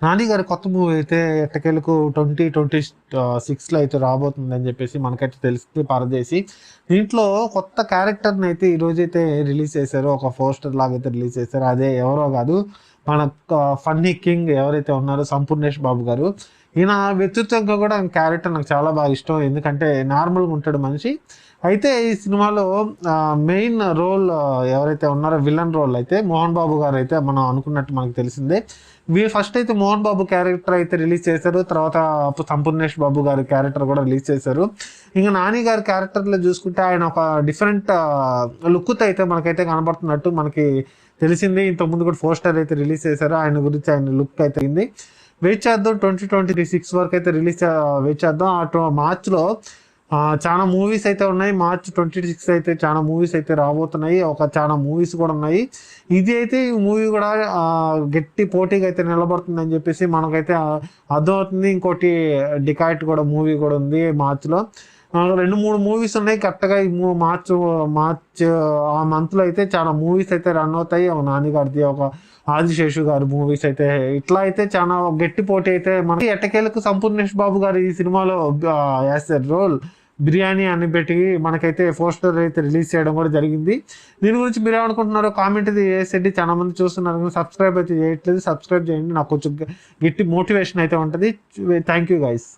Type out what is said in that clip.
నాని గారి కొత్త మూవీ అయితే ఎట్టకేలకు 2026లో అయితే రాబోతుందని చెప్పేసి మనకైతే తెలిసింది పరదేశి. దీంట్లో కొత్త క్యారెక్టర్ని అయితే ఈరోజైతే రిలీజ్ చేశారు. ఒక పోస్టర్ లాగా అయితే రిలీజ్ చేశారు. అదే ఎవరో కాదు, మన ఫన్నీ కింగ్ ఎవరైతే ఉన్నారో సంపూర్ణేష్ బాబు గారు. ఈయన వ్యక్తిత్వంగా కూడా ఆయన క్యారెక్టర్ నాకు చాలా బాగా ఇష్టం. ఎందుకంటే నార్మల్గా ఉంటాడు మనిషి. అయితే ఈ సినిమాలో మెయిన్ రోల్ ఎవరైతే ఉన్నారో విలన్ రోల్ అయితే మోహన్ బాబు గారు అయితే మనం అనుకున్నట్టు మనకు తెలిసిందే. ఫస్ట్ అయితే మోహన్ బాబు క్యారెక్టర్ అయితే రిలీజ్ చేశారు. తర్వాత సంపూర్ణేష్ బాబు గారి క్యారెక్టర్ కూడా రిలీజ్ చేశారు. ఇంకా నాని గారి క్యారెక్టర్లో చూసుకుంటే ఆయన ఒక డిఫరెంట్ లుక్తో అయితే మనకైతే కనబడుతున్నట్టు మనకి తెలిసింది. ఇంతకుముందు కూడా పోస్టర్ అయితే రిలీజ్ చేశారు. ఆయన గురించి ఆయన లుక్ అయితే అయింది. వెయిట్ చేద్దాం, 2026 వరకు అయితే వెయిట్ చేద్దాం. మార్చ్లో చాలా మూవీస్ అయితే ఉన్నాయి. మార్చ్ 26 అయితే చాలా మూవీస్ అయితే రాబోతున్నాయి. చాలా మూవీస్ కూడా ఉన్నాయి. ఇది అయితే ఈ మూవీ కూడా గట్టి పోటీగా అయితే నిలబడుతుంది అని చెప్పేసి మనకైతే అర్థమవుతుంది. ఇంకోటి డికాయిట్ కూడా మూవీ కూడా ఉంది మార్చ్లో. 2-3 మూవీస్ ఉన్నాయి కరెక్ట్గా. ఈ మార్చ్ ఆ మంత్లో అయితే చాలా మూవీస్ అయితే రన్ అవుతాయి. నాని గారిది, ఒక ఆదిశేషు గారి మూవీస్ అయితే ఇట్లా అయితే చాలా గట్టి పోటీ అయితే మనకి. ఎట్టకేలకు సంపూర్ణేష్ బాబు గారు ఈ సినిమాలో వేస్తారు రోల్ బిర్యానీ అని పెట్టి మనకైతే పోస్టర్ అయితే రిలీజ్ చేయడం కూడా జరిగింది. దీని గురించి మీరు ఏమనుకుంటున్నారో కామెంట్ అయితే చేసేది. చాలా మంది చూస్తున్నారు కానీ సబ్స్క్రైబ్ అయితే చేయట్లేదు. సబ్స్క్రైబ్ చేయండి, నాకు కొంచెం గట్టి మోటివేషన్ అయితే ఉంటుంది. Thank you guys.